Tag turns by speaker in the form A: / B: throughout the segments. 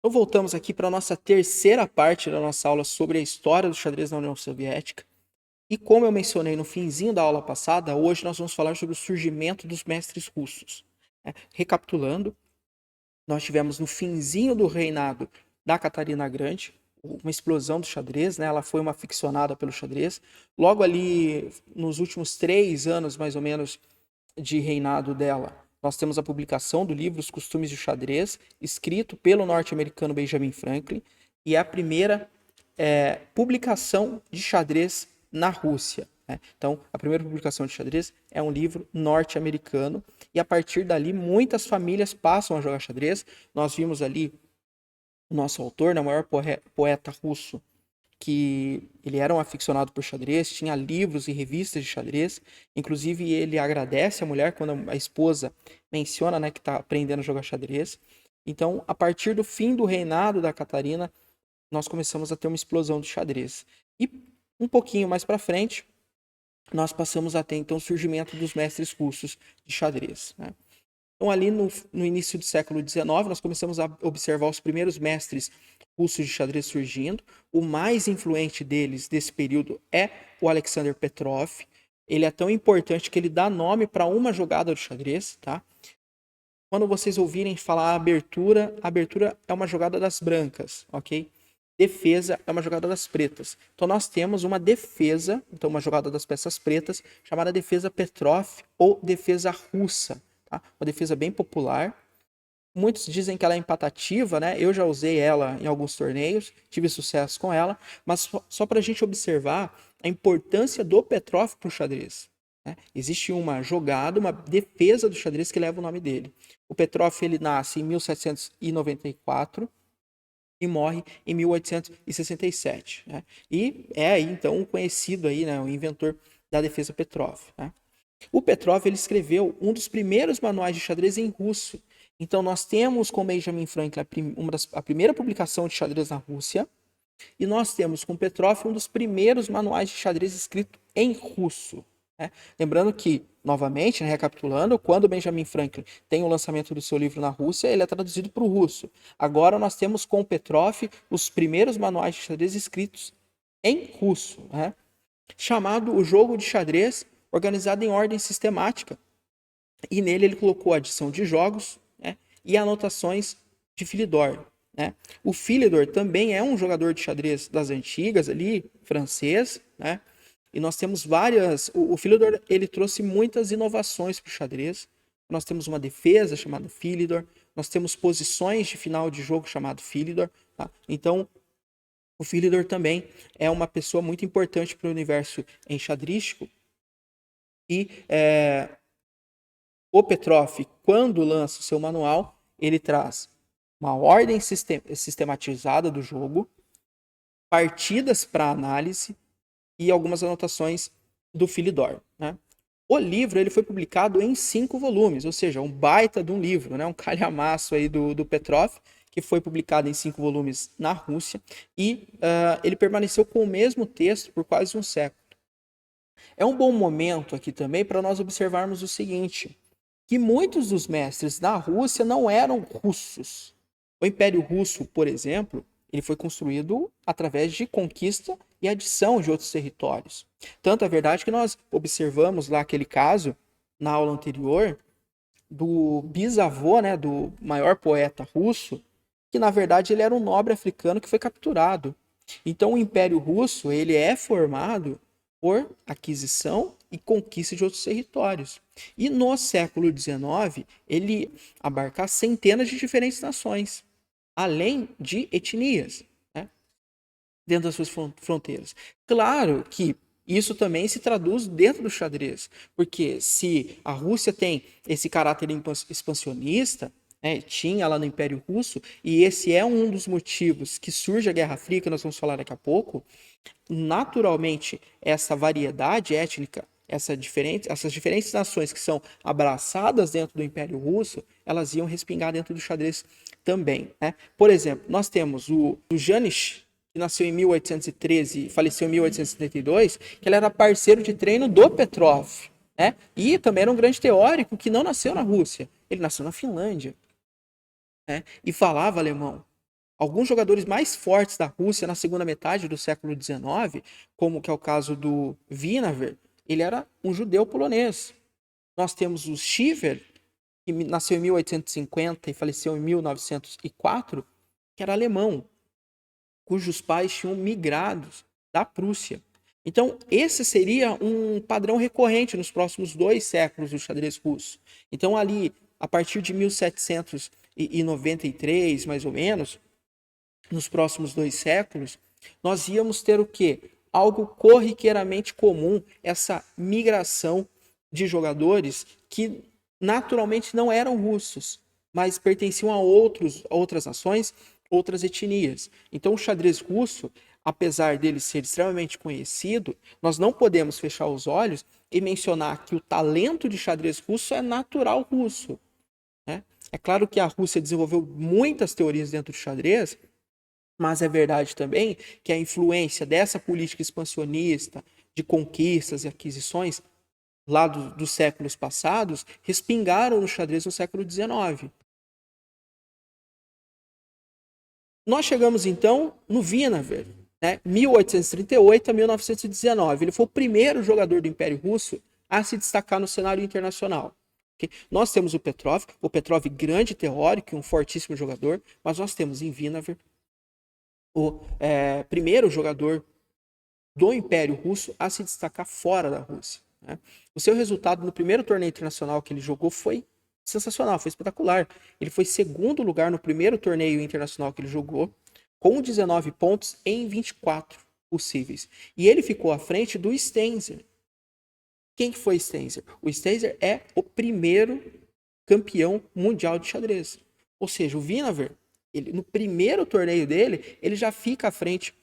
A: Então voltamos aqui para a nossa terceira parte da nossa aula sobre a história do xadrez na União Soviética. E como eu mencionei no finzinho da aula passada, hoje nós vamos falar sobre o surgimento dos mestres russos. Recapitulando, nós tivemos no finzinho do reinado da Catarina Grande uma explosão do xadrez, né? Ela foi uma aficionada pelo xadrez. Logo ali, nos últimos 3 anos, mais ou menos, de reinado dela, nós temos a publicação do livro Os Costumes do Xadrez, escrito pelo norte-americano Benjamin Franklin, e é a primeira publicação de xadrez na Rússia. Né? Então, a primeira publicação de xadrez é um livro norte-americano, e a partir dali muitas famílias passam a jogar xadrez. Nós vimos ali o nosso autor, o maior poeta russo, que ele era um aficionado por xadrez, tinha livros e revistas de xadrez. Inclusive, ele agradece a mulher quando a esposa menciona, né, que está aprendendo a jogar xadrez. Então, a partir do fim do reinado da Catarina, nós começamos a ter uma explosão do xadrez. E um pouquinho mais para frente, nós passamos a ter então o surgimento dos mestres russos de xadrez. Né? Então, ali no início do século XIX, nós começamos a observar os primeiros mestres russos de xadrez surgindo. O mais influente deles desse período é o Alexander Petrov. Ele é tão importante que ele dá nome para uma jogada do xadrez. Tá? Quando vocês ouvirem falar a abertura é uma jogada das brancas, ok? Defesa é uma jogada das pretas. Então nós temos uma defesa, então uma jogada das peças pretas, chamada defesa Petrov ou defesa russa. Tá? Uma defesa bem popular. Muitos dizem que ela é empatativa, né? Eu já usei ela em alguns torneios, tive sucesso com ela, mas só para a gente observar a importância do Petrov para o xadrez. Né? Existe uma jogada, uma defesa do xadrez que leva o nome dele. O Petrov ele nasce em 1794 e morre em 1867. Né? E é aí, então, conhecido aí, né, o inventor da defesa Petrov. Né? O Petrov ele escreveu um dos primeiros manuais de xadrez em russo. Então, nós temos com Benjamin Franklin a primeira publicação de xadrez na Rússia, e nós temos com Petrov um dos primeiros manuais de xadrez escrito em russo. Né? Lembrando que, novamente, né, recapitulando, quando Benjamin Franklin tem o lançamento do seu livro na Rússia, ele é traduzido para o russo. Agora nós temos com Petrov os primeiros manuais de xadrez escritos em russo, né? Chamado O Jogo de Xadrez, organizado em ordem sistemática. E nele ele colocou a adição de jogos, né, e anotações de Philidor. Né? O Philidor também é um jogador de xadrez das antigas, ali, francês, né? E nós temos várias... O Philidor ele trouxe muitas inovações para o xadrez. Nós temos uma defesa chamada Philidor, nós temos posições de final de jogo chamado Philidor. Tá? Então, o Philidor também é uma pessoa muito importante para o universo enxadrístico. E o Petrov, quando lança o seu manual, ele traz uma ordem sistematizada do jogo, partidas para análise e algumas anotações do Philidor. Né? O livro ele foi publicado em 5 volumes, ou seja, um baita de um livro, né? Um calhamaço aí do Petrov, que foi publicado em 5 volumes na Rússia, e ele permaneceu com o mesmo texto por quase um século. É um bom momento aqui também para nós observarmos o seguinte, que muitos dos mestres da Rússia não eram russos. O Império Russo, por exemplo, ele foi construído através de conquista e adição de outros territórios. Tanto é verdade que nós observamos lá aquele caso, na aula anterior, do bisavô, né, do maior poeta russo, que na verdade ele era um nobre africano que foi capturado. Então o Império Russo ele é formado por aquisição e conquista de outros territórios. E no século XIX, ele abarca centenas de diferentes nações, além de etnias, né, dentro das suas fronteiras. Claro que isso também se traduz dentro do xadrez, porque se a Rússia tem esse caráter expansionista, né, tinha lá no Império Russo, e esse é um dos motivos que surge a Guerra Fria, que nós vamos falar daqui a pouco, naturalmente essa variedade étnica, essas diferentes nações que são abraçadas dentro do Império Russo, elas iam respingar dentro do xadrez também. Né? Por exemplo, nós temos o Janis, que nasceu em 1813 e faleceu em 1872, que ele era parceiro de treino do Petrov. Né? E também era um grande teórico que não nasceu na Rússia, ele nasceu na Finlândia. Né? E falava alemão. Alguns jogadores mais fortes da Rússia na segunda metade do século XIX, como que é o caso do Vinaver, ele era um judeu polonês. Nós temos o Shiver, que nasceu em 1850 e faleceu em 1904, que era alemão, cujos pais tinham migrado da Prússia. Então, esse seria um padrão recorrente nos próximos 2 séculos do xadrez russo. Então, ali, a partir de 1793, mais ou menos, nos próximos 2 séculos, nós íamos ter o quê? Algo corriqueiramente comum, essa migração de jogadores que naturalmente não eram russos, mas pertenciam a outras nações, outras etnias. Então o xadrez russo, apesar dele ser extremamente conhecido, nós não podemos fechar os olhos e mencionar que o talento de xadrez russo é natural russo, né? É claro que a Rússia desenvolveu muitas teorias dentro do xadrez, mas é verdade também que a influência dessa política expansionista de conquistas e aquisições lá dos séculos passados respingaram no xadrez no século XIX. Nós chegamos então no Vinaver, né? 1838 a 1919. Ele foi o primeiro jogador do Império Russo a se destacar no cenário internacional. Okay? Nós temos o Petrov grande teórico e um fortíssimo jogador, mas nós temos em Vinaver o primeiro jogador do Império Russo a se destacar fora da Rússia, né? O seu resultado no primeiro torneio internacional que ele jogou foi sensacional, foi espetacular. Ele foi segundo lugar no primeiro torneio internacional que ele jogou, com 19 pontos em 24 possíveis. E ele ficou à frente do Stenzer. Quem que foi Stenzer? O Stenzer é o primeiro campeão mundial de xadrez. Ou seja, o Vinaver, no primeiro torneio dele, ele já fica à frente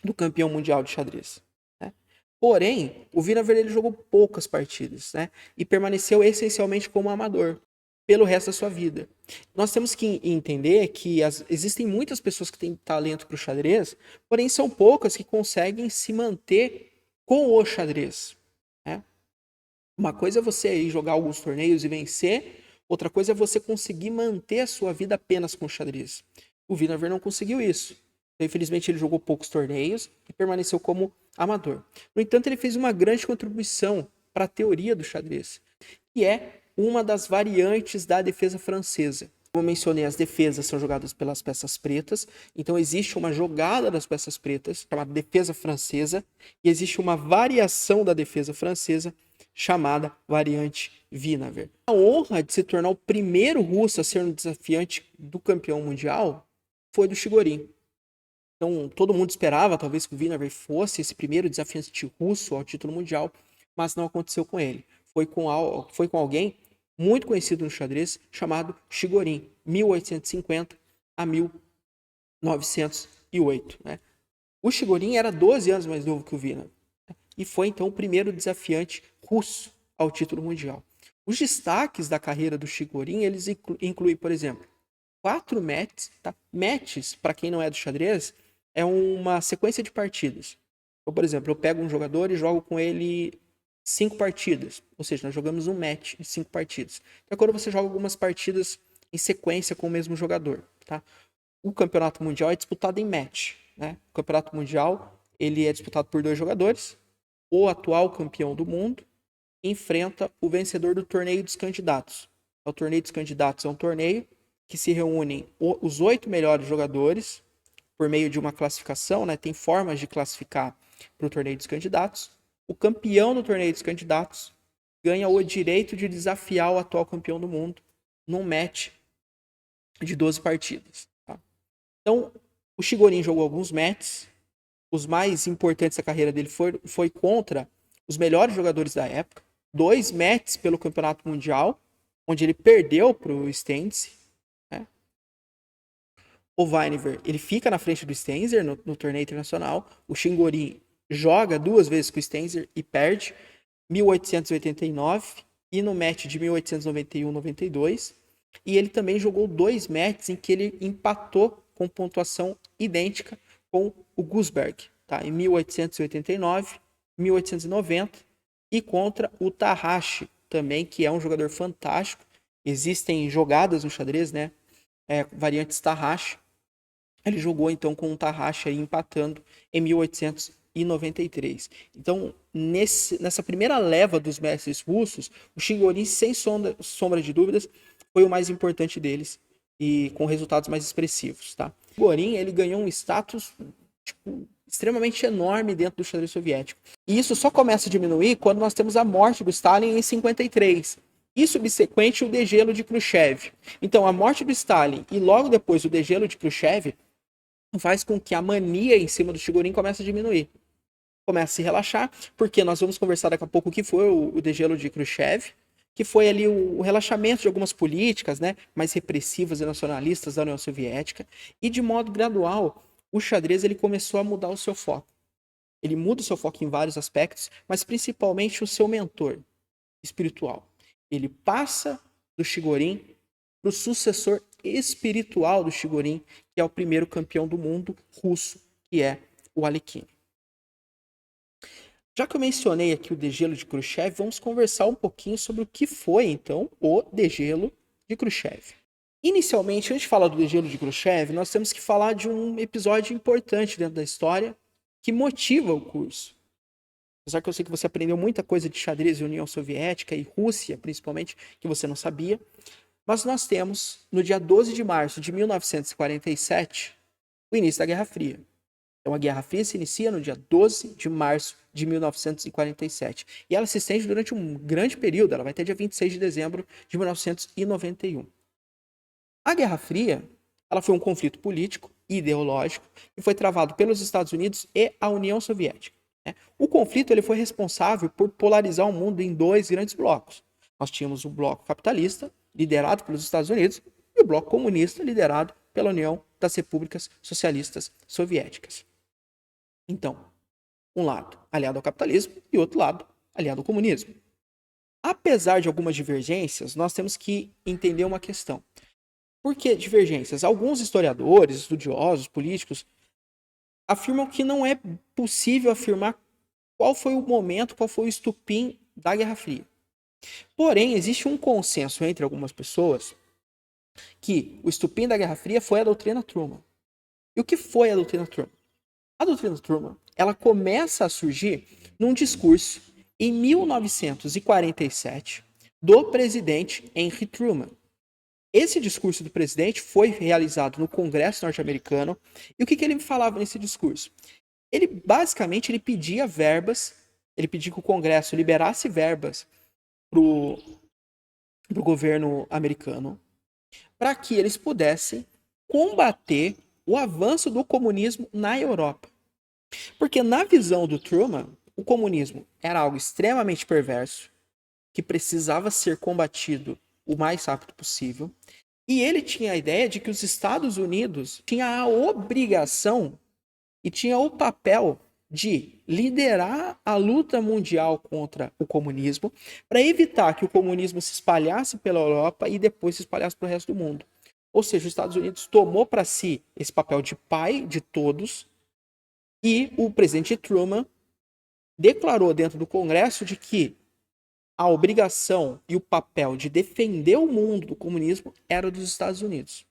A: do campeão mundial de xadrez, né? Porém, o Vinaver ele jogou poucas partidas, né? E permaneceu essencialmente como amador pelo resto da sua vida. Nós temos que entender que existem muitas pessoas que têm talento para o xadrez, porém são poucas que conseguem se manter com o xadrez, né? Uma coisa é você ir jogar alguns torneios e vencer, outra coisa é você conseguir manter a sua vida apenas com o xadrez. O Vinaver não conseguiu isso. Então, infelizmente, ele jogou poucos torneios e permaneceu como amador. No entanto, ele fez uma grande contribuição para a teoria do xadrez, que é uma das variantes da defesa francesa. Como eu mencionei, as defesas são jogadas pelas peças pretas, então existe uma jogada das peças pretas, chamada defesa francesa, e existe uma variação da defesa francesa, chamada variante Vinaver. A honra de se tornar o primeiro russo a ser um desafiante do campeão mundial foi do Chigorin. Então, todo mundo esperava, talvez, que o Vinaver fosse esse primeiro desafiante russo ao título mundial, mas não aconteceu com ele. Foi com alguém muito conhecido no xadrez, chamado Chigorin, 1850 a 1908. Né? O Chigorin era 12 anos mais novo que o Vinaver, né? E foi, então, o primeiro desafiante russo ao título mundial. Os destaques da carreira do Chigorin, eles incluem, por exemplo, 4 matches. Tá? Matches, para quem não é do xadrez, é uma sequência de partidas. Então, por exemplo, eu pego um jogador e jogo com ele 5 partidas. Ou seja, nós jogamos um match de 5 partidas. Então, quando você joga algumas partidas em sequência com o mesmo jogador. Tá? O campeonato mundial é disputado em match. Né? O campeonato mundial ele é disputado por 2 jogadores. O atual campeão do mundo enfrenta o vencedor do torneio dos candidatos. O torneio dos candidatos é um torneio que se reúnem os 8 melhores jogadores por meio de uma classificação, né? Tem formas de classificar para o torneio dos candidatos. O campeão do torneio dos candidatos ganha o direito de desafiar o atual campeão do mundo num match de 12 partidas. Tá? Então, o Chigorin jogou alguns matches. Os mais importantes da carreira dele foi contra os melhores jogadores da época. 2 matches pelo campeonato mundial, onde ele perdeu para o Stenzi. Né? O Vinaver, ele fica na frente do Stenzer no torneio internacional. O Chigorin joga 2 vezes com o Stenzer e perde, 1889 e no match de 1891-92. E ele também jogou 2 matches em que ele empatou com pontuação idêntica com o Gusberg, tá? Em 1889, 1890 e contra o Tarrashi também, que é um jogador fantástico. Existem jogadas no xadrez, né? Variantes Tarrashi, ele jogou então com o Tarraxa aí empatando em 1893. Então, nessa primeira leva dos mestres russos, o Chigorin, sem sombra de dúvidas, foi o mais importante deles e com resultados mais expressivos, tá? O Chigorin, ele ganhou um status extremamente enorme dentro do xadrez soviético. E isso só começa a diminuir quando nós temos a morte do Stalin em 53. E subsequente o degelo de Khrushchev. Então, a morte do Stalin e logo depois o degelo de Khrushchev faz com que a mania em cima do Chigorin comece a diminuir. Começa a se relaxar, porque nós vamos conversar daqui a pouco o que foi o degelo de Khrushchev, que foi ali o relaxamento de algumas políticas, né, mais repressivas e nacionalistas da União Soviética, e de modo gradual, o xadrez ele começou a mudar o seu foco. Ele muda o seu foco em vários aspectos, mas principalmente o seu mentor espiritual. Ele passa do Chigorin para o sucessor espiritual do Chigorin, que é o primeiro campeão do mundo russo, que é o Alekhine. Já que eu mencionei aqui o degelo de Khrushchev, vamos conversar um pouquinho sobre o que foi, então, o degelo de Khrushchev. Inicialmente, antes de falar do degelo de Khrushchev, nós temos que falar de um episódio importante dentro da história que motiva o curso. Apesar que eu sei que você aprendeu muita coisa de xadrez e União Soviética e Rússia, principalmente, que você não sabia. Mas nós temos, no dia 12 de março de 1947, o início da Guerra Fria. Então, a Guerra Fria se inicia no dia 12 de março de 1947. E ela se estende durante um grande período, ela vai até dia 26 de dezembro de 1991. A Guerra Fria, ela foi um conflito político e ideológico que foi travado pelos Estados Unidos e a União Soviética. O conflito ele foi responsável por polarizar o mundo em dois grandes blocos. Nós tínhamos o bloco capitalista, liderado pelos Estados Unidos, e o bloco comunista, liderado pela União das Repúblicas Socialistas Soviéticas. Então, um lado aliado ao capitalismo e outro lado aliado ao comunismo. Apesar de algumas divergências, nós temos que entender uma questão. Por que divergências? Alguns historiadores, estudiosos, políticos, afirmam que não é possível afirmar qual foi o momento, qual foi o estupim da Guerra Fria. Porém, existe um consenso entre algumas pessoas que o estupim da Guerra Fria foi a doutrina Truman. E o que foi a doutrina Truman? A doutrina Truman, ela começa a surgir num discurso em 1947 do presidente Henry Truman. Esse discurso do presidente foi realizado no Congresso norte-americano. E o que ele falava nesse discurso? Ele basicamente pedia verbas, ele pedia que o Congresso liberasse verbas para o governo americano para que eles pudessem combater o avanço do comunismo na Europa. Porque na visão do Truman, o comunismo era algo extremamente perverso, que precisava ser combatido o mais rápido possível. E ele tinha a ideia de que os Estados Unidos tinham a obrigação e tinha o papel de liderar a luta mundial contra o comunismo para evitar que o comunismo se espalhasse pela Europa e depois se espalhasse para o resto do mundo. Ou seja, os Estados Unidos tomou para si esse papel de pai de todos e o presidente Truman declarou dentro do Congresso de que a obrigação e o papel de defender o mundo do comunismo era dos Estados Unidos.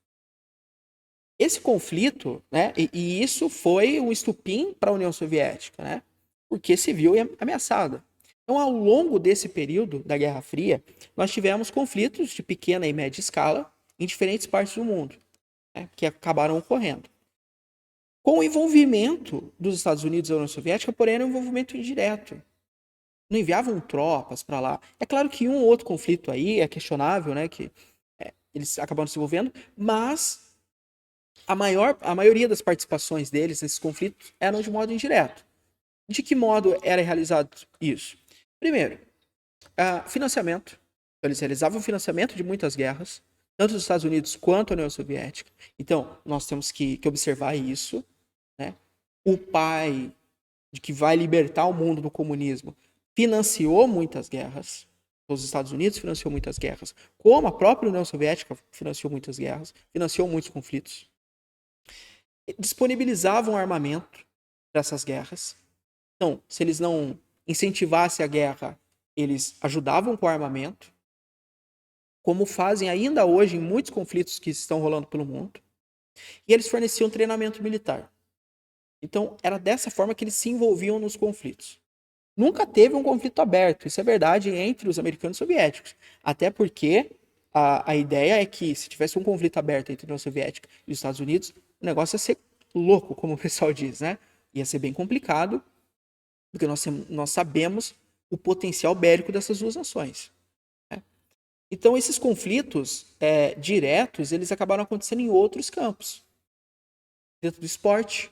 A: Esse conflito, né, e isso foi um estupim para a União Soviética, né, porque se viu ameaçada. Então, ao longo desse período da Guerra Fria, nós tivemos conflitos de pequena e média escala em diferentes partes do mundo, né, que acabaram ocorrendo. Com o envolvimento dos Estados Unidos e da União Soviética, porém, era um envolvimento indireto. Não enviavam tropas para lá. É claro que um ou outro conflito aí é questionável, né, que eles acabaram se envolvendo, mas a maioria das participações deles nesses conflitos eram de modo indireto. De que modo era realizado isso? Primeiro, financiamento. Eles realizavam financiamento de muitas guerras, tanto dos Estados Unidos quanto a União Soviética. Então, nós temos que observar isso, né? O pai de que vai libertar o mundo do comunismo financiou muitas guerras. Os Estados Unidos financiou muitas guerras, como a própria União Soviética financiou muitas guerras, financiou muitos conflitos. Disponibilizavam armamento para essas guerras. Então, se eles não incentivassem a guerra, eles ajudavam com o armamento, como fazem ainda hoje em muitos conflitos que estão rolando pelo mundo. E eles forneciam treinamento militar. Então, era dessa forma que eles se envolviam nos conflitos. Nunca teve um conflito aberto, isso é verdade, entre os americanos e soviéticos. Até porque a ideia é que se tivesse um conflito aberto entre a União Soviética e os Estados Unidos, o negócio ia ser louco, como o pessoal diz, né? Ia ser bem complicado, porque nós sabemos o potencial bélico dessas duas nações. Né? Então, esses conflitos diretos, eles acabaram acontecendo em outros campos. Dentro do esporte,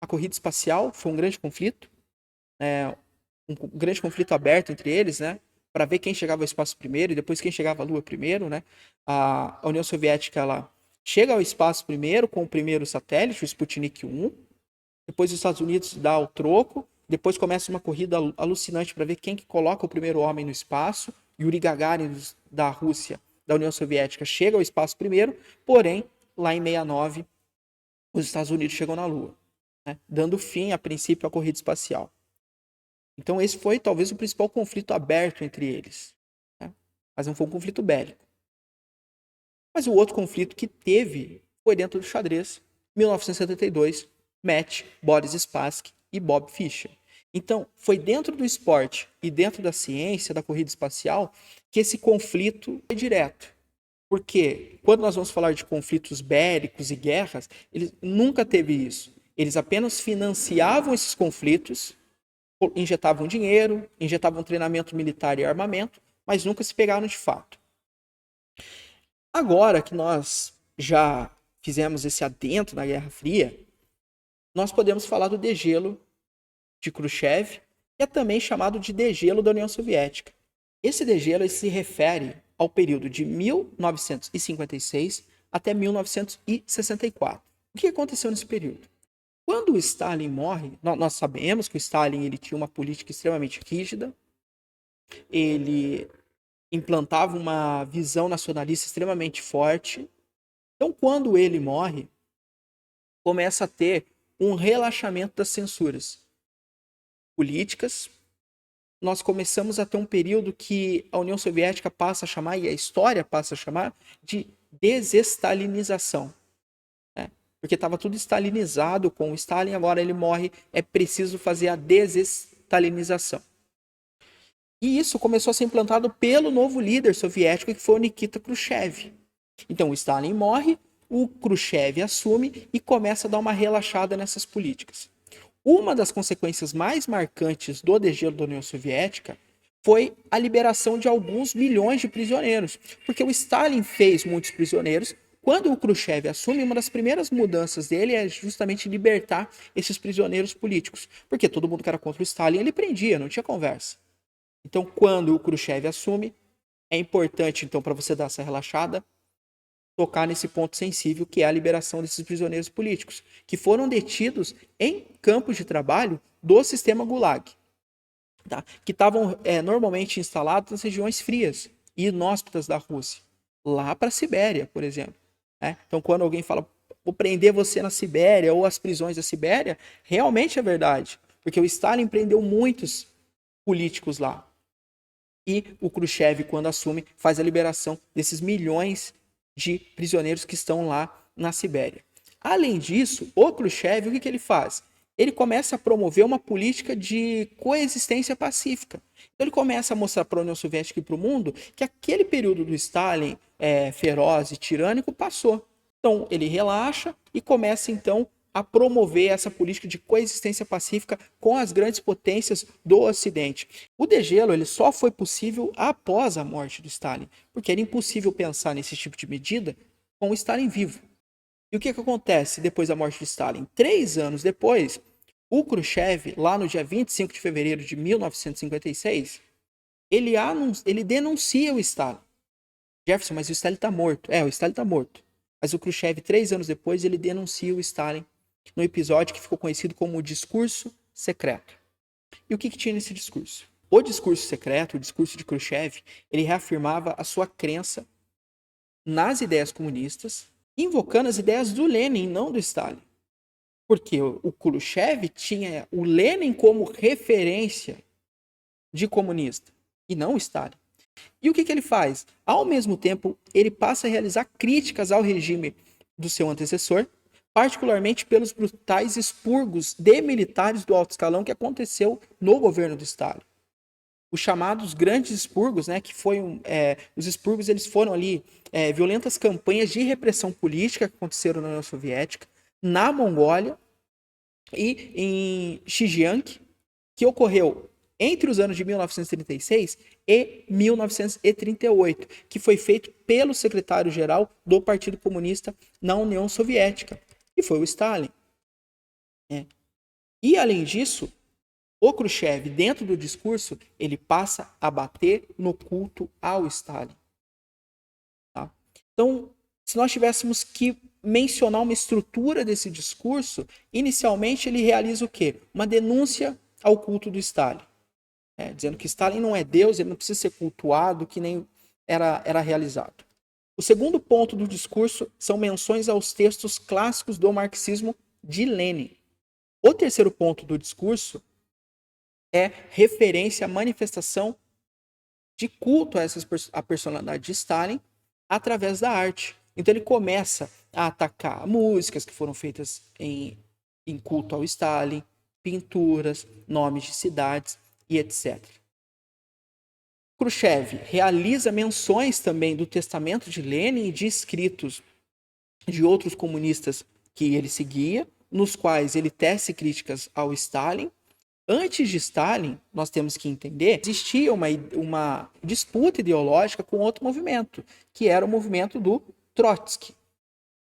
A: a corrida espacial foi um grande conflito, um grande conflito aberto entre eles, né? Para ver quem chegava ao espaço primeiro e depois quem chegava à Lua primeiro, né? A União Soviética ela chega ao espaço primeiro com o primeiro satélite, o Sputnik 1. Depois os Estados Unidos dá o troco. Depois começa uma corrida alucinante para ver quem que coloca o primeiro homem no espaço. Yuri Gagarin da Rússia, da União Soviética, chega ao espaço primeiro. Porém, lá em 69, os Estados Unidos chegam na Lua, né? Dando fim, a princípio, à corrida espacial. Então esse foi talvez o principal conflito aberto entre eles. Né? Mas não foi um conflito bélico. Mas o outro conflito que teve foi dentro do xadrez. 1972, Matt, Boris Spassky e Bob Fischer. Então, foi dentro do esporte e dentro da ciência, da corrida espacial, que esse conflito é direto. Porque quando nós vamos falar de conflitos bélicos e guerras, eles nunca teve isso. Eles apenas financiavam esses conflitos, injetavam dinheiro, injetavam treinamento militar e armamento, mas nunca se pegaram de fato. Agora que nós já fizemos esse adentro na Guerra Fria, nós podemos falar do degelo de Khrushchev, que é também chamado de degelo da União Soviética. Esse degelo ele se refere ao período de 1956 até 1964. O que aconteceu nesse período? Quando o Stalin morre, nós sabemos que o Stalin ele tinha uma política extremamente rígida, ele implantava uma visão nacionalista extremamente forte. Então, quando ele morre, começa a ter um relaxamento das censuras políticas. Nós começamos a ter um período que a União Soviética passa a chamar, e a história passa a chamar, de desestalinização. Porque estava tudo stalinizado com o Stalin, agora ele morre, é preciso fazer a desestalinização. E isso começou a ser implantado pelo novo líder soviético, que foi o Nikita Khrushchev. Então o Stalin morre, o Khrushchev assume e começa a dar uma relaxada nessas políticas. Uma das consequências mais marcantes do degelo da União Soviética foi a liberação de alguns milhões de prisioneiros, porque o Stalin fez muitos prisioneiros. Quando o Khrushchev assume, uma das primeiras mudanças dele é justamente libertar esses prisioneiros políticos. Porque todo mundo que era contra o Stalin, ele prendia, não tinha conversa. Então, quando o Khrushchev assume, é importante, então, para você dar essa relaxada, tocar nesse ponto sensível, que é a liberação desses prisioneiros políticos, que foram detidos em campos de trabalho do sistema Gulag, tá? Que estavam normalmente instalados nas regiões frias e inóspitas da Rússia, lá para a Sibéria, por exemplo. Então, quando alguém fala, vou prender você na Sibéria ou as prisões da Sibéria, realmente é verdade. Porque o Stalin prendeu muitos políticos lá. E o Khrushchev, quando assume, faz a liberação desses milhões de prisioneiros que estão lá na Sibéria. Além disso, o Khrushchev, o que ele faz? Ele começa a promover uma política de coexistência pacífica. Então ele começa a mostrar para a União Soviética e para o mundo que aquele período do Stalin feroz e tirânico passou. Então ele relaxa e começa então a promover essa política de coexistência pacífica com as grandes potências do Ocidente. O degelo ele só foi possível após a morte do Stalin, porque era impossível pensar nesse tipo de medida com o Stalin vivo. E o que acontece depois da morte de Stalin? 3 anos depois, o Khrushchev, lá no dia 25 de fevereiro de 1956, ele denuncia o Stalin. Jefferson, mas o Stalin está morto. O Stalin está morto. Mas o Khrushchev, 3 anos depois, ele denuncia o Stalin no episódio que ficou conhecido como o discurso secreto. E o que tinha nesse discurso? O discurso secreto, o discurso de Khrushchev, ele reafirmava a sua crença nas ideias comunistas, invocando as ideias do Lenin, não do Stalin. Porque o Khrushchev tinha o Lenin como referência de comunista, e não o Stalin. E o que ele faz? Ao mesmo tempo, ele passa a realizar críticas ao regime do seu antecessor, particularmente pelos brutais expurgos de militares do alto escalão que aconteceu no governo do Stalin. Os chamados grandes expurgos, né, que os expurgos eles foram ali violentas campanhas de repressão política que aconteceram na União Soviética, na Mongólia e em Xinjiang, que ocorreu entre os anos de 1936 e 1938, que foi feito pelo secretário-geral do Partido Comunista na União Soviética, que foi o Stalin. E, além disso, o Khrushchev, dentro do discurso, ele passa a bater no culto ao Stalin. Tá? Então, se nós tivéssemos que mencionar uma estrutura desse discurso, inicialmente ele realiza o quê? Uma denúncia ao culto do Stalin. Dizendo que Stalin não é Deus, ele não precisa ser cultuado, que nem era realizado. O segundo ponto do discurso são menções aos textos clássicos do marxismo de Lenin. O terceiro ponto do discurso é referência à manifestação de culto a personalidade de Stalin através da arte. Então ele começa a atacar músicas que foram feitas em culto ao Stalin, pinturas, nomes de cidades e etc. Khrushchev realiza menções também do testamento de Lenin e de escritos de outros comunistas que ele seguia, nos quais ele tece críticas ao Stalin. Antes de Stalin, nós temos que entender, existia uma disputa ideológica com outro movimento, que era o movimento do Trotsky.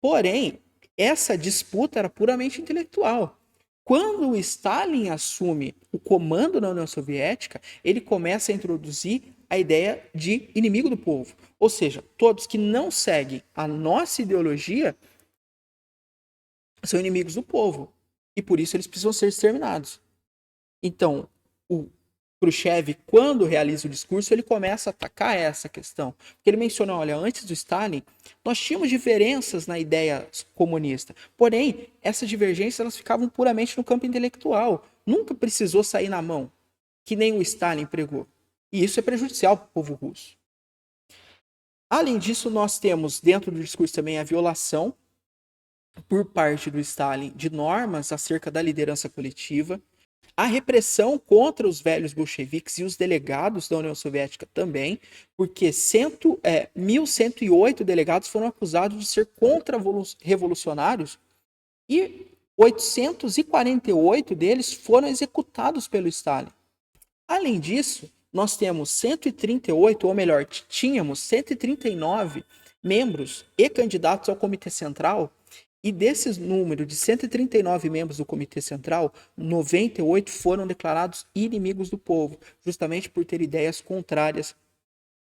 A: Porém, essa disputa era puramente intelectual. Quando o Stalin assume o comando na União Soviética, ele começa a introduzir a ideia de inimigo do povo. Ou seja, todos que não seguem a nossa ideologia são inimigos do povo. E por isso eles precisam ser exterminados. Então, o Khrushchev, quando realiza o discurso, ele começa a atacar essa questão. Porque ele menciona, olha, antes do Stalin, nós tínhamos diferenças na ideia comunista. Porém, essas divergências elas ficavam puramente no campo intelectual. Nunca precisou sair na mão, que nem o Stalin pregou. E isso é prejudicial para o povo russo. Além disso, nós temos dentro do discurso também a violação por parte do Stalin de normas acerca da liderança coletiva, a repressão contra os velhos bolcheviques e os delegados da União Soviética também, porque 1.108 delegados foram acusados de ser contra-revolucionários e 848 deles foram executados pelo Stalin. Além disso, nós temos 138, ou melhor, tínhamos 139 membros e candidatos ao Comitê Central. E desses números de 139 membros do Comitê Central, 98 foram declarados inimigos do povo, justamente por ter ideias contrárias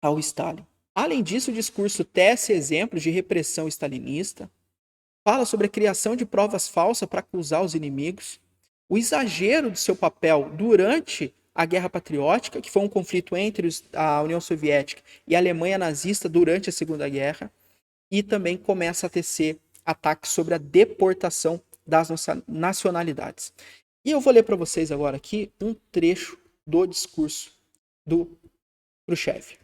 A: ao Stalin. Além disso, o discurso tece exemplos de repressão stalinista, fala sobre a criação de provas falsas para acusar os inimigos, o exagero do seu papel durante a Guerra Patriótica, que foi um conflito entre a União Soviética e a Alemanha nazista durante a Segunda Guerra, e também começa a tecer ataques sobre a deportação das nacionalidades. E eu vou ler para vocês agora aqui um trecho do discurso do Khrushchev.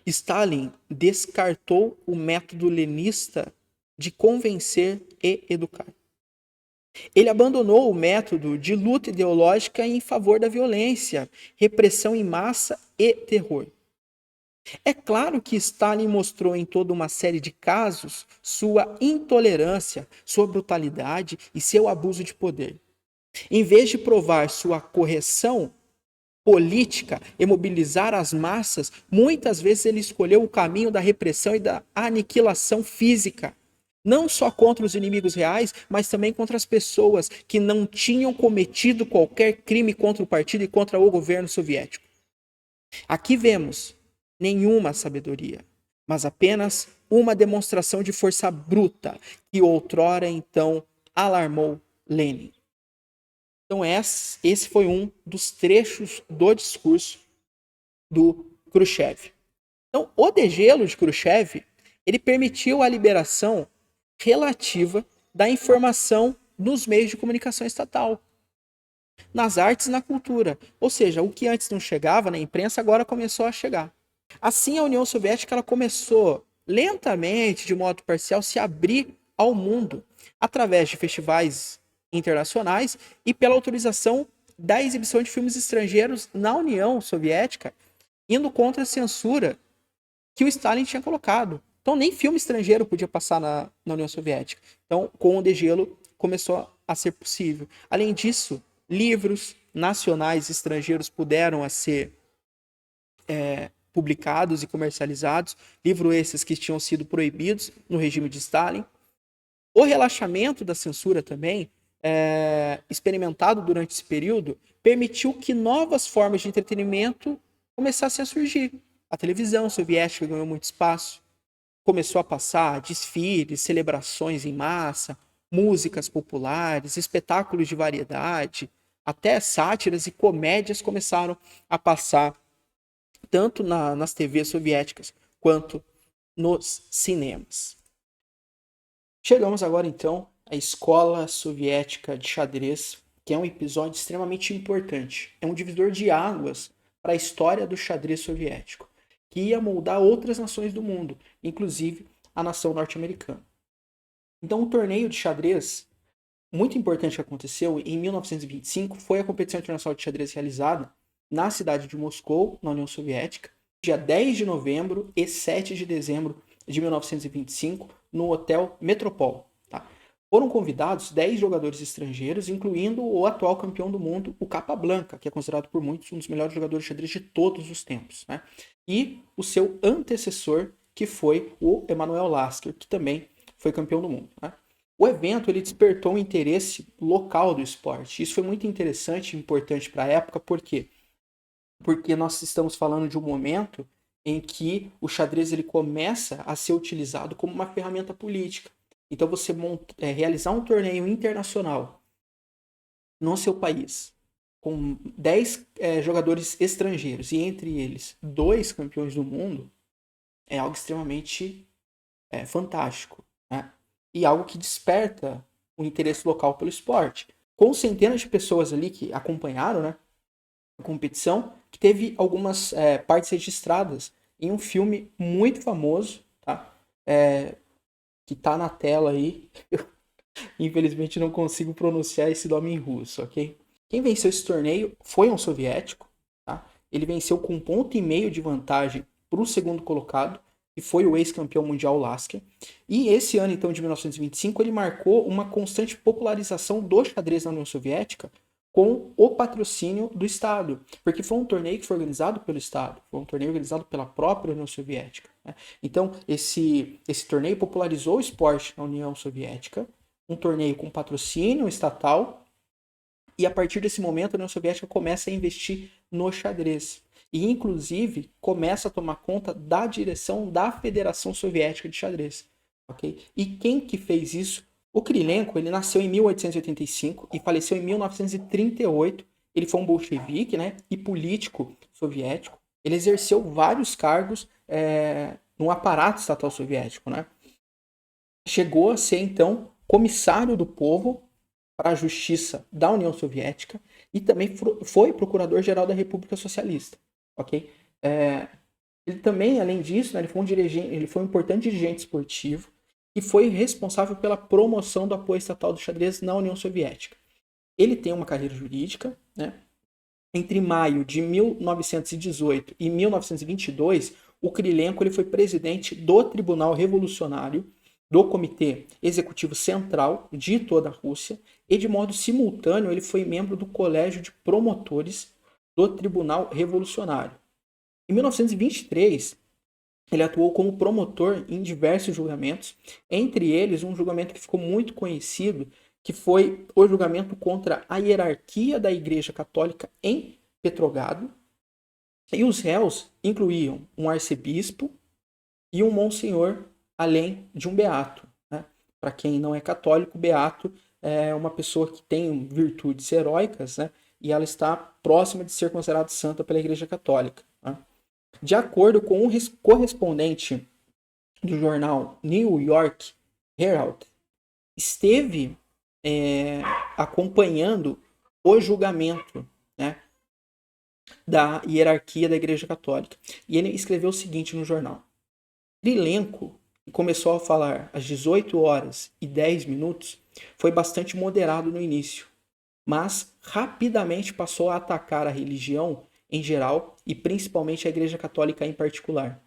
A: Stalin descartou o método leninista de convencer e educar. Ele abandonou o método de luta ideológica em favor da violência, repressão em massa e terror. É claro que Stalin mostrou em toda uma série de casos sua intolerância, sua brutalidade e seu abuso de poder. Em vez de provar sua correção política e mobilizar as massas, muitas vezes ele escolheu o caminho da repressão e da aniquilação física. Não só contra os inimigos reais, mas também contra as pessoas que não tinham cometido qualquer crime contra o partido e contra o governo soviético. Aqui vemos nenhuma sabedoria, mas apenas uma demonstração de força bruta que outrora então alarmou Lenin. Então esse foi um dos trechos do discurso do Khrushchev. Então o degelo de Khrushchev, ele permitiu a liberação relativa da informação nos meios de comunicação estatal, nas artes e na cultura. Ou seja, o que antes não chegava na imprensa agora começou a chegar. Assim, a União Soviética ela começou lentamente, de modo parcial, se abrir ao mundo através de festivais internacionais e pela autorização da exibição de filmes estrangeiros na União Soviética, indo contra a censura que o Stalin tinha colocado. Então, nem filme estrangeiro podia passar na União Soviética. Então, com o degelo, começou a ser possível. Além disso, livros nacionais e estrangeiros puderam ser publicados e comercializados, livros esses que tinham sido proibidos no regime de Stalin. O relaxamento da censura também, experimentado durante esse período, permitiu que novas formas de entretenimento começassem a surgir. A televisão soviética ganhou muito espaço, começou a passar desfiles, celebrações em massa, músicas populares, espetáculos de variedade, até sátiras e comédias começaram a passar tanto nas TVs soviéticas quanto nos cinemas. Chegamos agora então à Escola Soviética de Xadrez, que é um episódio extremamente importante. É um divisor de águas para a história do xadrez soviético, que ia moldar outras nações do mundo, inclusive a nação norte-americana. Então, um torneio de xadrez muito importante que aconteceu em 1925 foi a competição internacional de xadrez realizada na cidade de Moscou, na União Soviética, dia 10 de novembro e 7 de dezembro de 1925, no Hotel Metropol. Tá? Foram convidados 10 jogadores estrangeiros, incluindo o atual campeão do mundo, o Capablanca, que é considerado por muitos um dos melhores jogadores de xadrez de todos os tempos. Né? E o seu antecessor, que foi o Emanuel Lasker, que também foi campeão do mundo. Né? O evento ele despertou um interesse local do esporte. Isso foi muito interessante e importante para a época, por quê? Porque nós estamos falando de um momento em que o xadrez ele começa a ser utilizado como uma ferramenta política. Então você realizar um torneio internacional no seu país, com 10 jogadores estrangeiros, e entre eles 2 campeões do mundo, é algo extremamente fantástico. Né? E algo que desperta o interesse local pelo esporte. Com centenas de pessoas ali que acompanharam, né, a competição, que teve algumas partes registradas em um filme muito famoso, tá? Que tá na tela aí. Eu, infelizmente, não consigo pronunciar esse nome em russo, ok? Quem venceu esse torneio foi um soviético, tá? Ele venceu com 1,5 ponto de vantagem para o segundo colocado, que foi o ex-campeão mundial Lasker. E esse ano, então, de 1925, ele marcou uma constante popularização do xadrez na União Soviética com o patrocínio do Estado, porque foi um torneio que foi organizado pelo Estado, foi um torneio organizado pela própria União Soviética. Né? Então, esse torneio popularizou o esporte na União Soviética, um torneio com patrocínio estatal, e a partir desse momento a União Soviética começa a investir no xadrez. E, inclusive, começa a tomar conta da direção da Federação Soviética de Xadrez. Okay? E quem que fez isso? O Krylenko, ele nasceu em 1885 e faleceu em 1938. Ele foi um bolchevique, né, e político soviético. Ele exerceu vários cargos no aparato estatal soviético. Né? Chegou a ser, então, comissário do povo para a justiça da União Soviética e também foi procurador-geral da República Socialista. Okay? Ele também, além disso, né, ele foi um importante dirigente esportivo e foi responsável pela promoção do apoio estatal do xadrez na União Soviética. Ele tem uma carreira jurídica. Né? Entre maio de 1918 e 1922, o Krylenko ele foi presidente do Tribunal Revolucionário, do Comitê Executivo Central de toda a Rússia, e de modo simultâneo ele foi membro do Colégio de Promotores do Tribunal Revolucionário. Em 1923, ele atuou como promotor em diversos julgamentos, entre eles um julgamento que ficou muito conhecido, que foi o julgamento contra a hierarquia da Igreja Católica em Petrogrado. E os réus incluíam um arcebispo e um monsenhor, além de um beato. Né? Para quem não é católico, beato é uma pessoa que tem virtudes heróicas, né? E ela está próxima de ser considerada santa pela Igreja Católica. Né? De acordo com um correspondente do jornal New York Herald, esteve acompanhando o julgamento, né, da hierarquia da Igreja Católica. E ele escreveu o seguinte no jornal: Krylenko e começou a falar às 18 horas e 10 minutos, foi bastante moderado no início, mas rapidamente passou a atacar a religião em geral e principalmente a Igreja Católica em particular.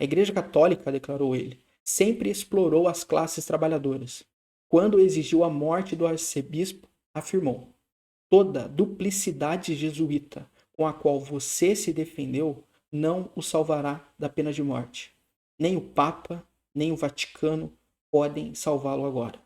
A: A Igreja Católica, declarou ele, sempre explorou as classes trabalhadoras. Quando exigiu a morte do arcebispo, afirmou: toda duplicidade jesuíta com a qual você se defendeu não o salvará da pena de morte. Nem o Papa, nem o Vaticano podem salvá-lo agora.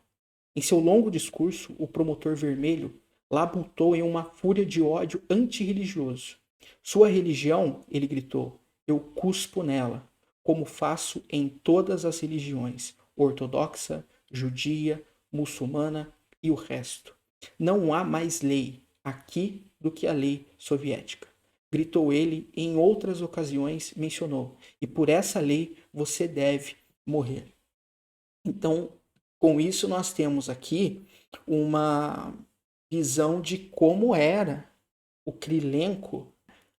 A: Em seu longo discurso, o promotor vermelho labutou em uma fúria de ódio antirreligioso. Sua religião, ele gritou, eu cuspo nela, como faço em todas as religiões, ortodoxa, judia, muçulmana e o resto. Não há mais lei aqui do que a lei soviética. Gritou ele e em outras ocasiões mencionou, e por essa lei você deve morrer. Então, com isso nós temos aqui uma visão de como era o Krylenko.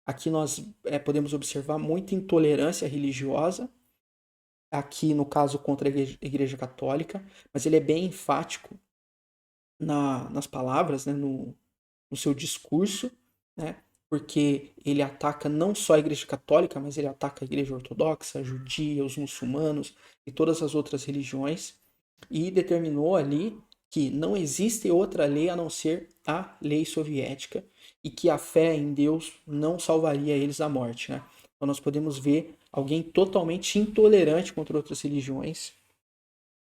A: Aqui nós podemos observar muita intolerância religiosa, aqui no caso contra a Igreja Católica, mas ele é bem enfático nas palavras, né, no seu discurso, né, porque ele ataca não só a Igreja Católica, mas ele ataca a Igreja Ortodoxa, a judia, os muçulmanos e todas as outras religiões, e determinou ali que não existe outra lei a não ser a lei soviética e que a fé em Deus não salvaria eles da morte, né? Então nós podemos ver alguém totalmente intolerante contra outras religiões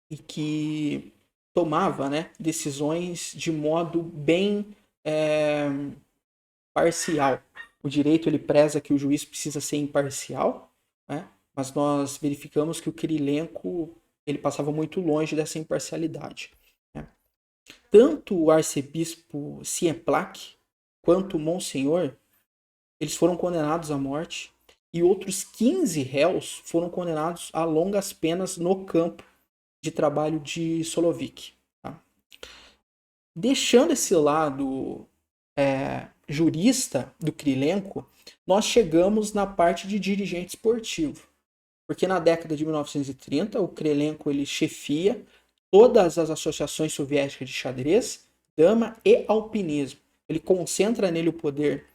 A: e que tomava, né, decisões de modo bem parcial. O direito ele preza que o juiz precisa ser imparcial, né? Mas nós verificamos que o Krylenko ele passava muito longe dessa imparcialidade, né? Tanto o arcebispo Sieplak quanto o Monsenhor eles foram condenados à morte e outros 15 réus foram condenados a longas penas no campo de trabalho de Solovik. Tá? Deixando esse lado jurista do Krylenko, nós chegamos na parte de dirigente esportivo. Porque na década de 1930, o Krylenko ele chefia todas as associações soviéticas de xadrez, dama e alpinismo. Ele concentra nele o poder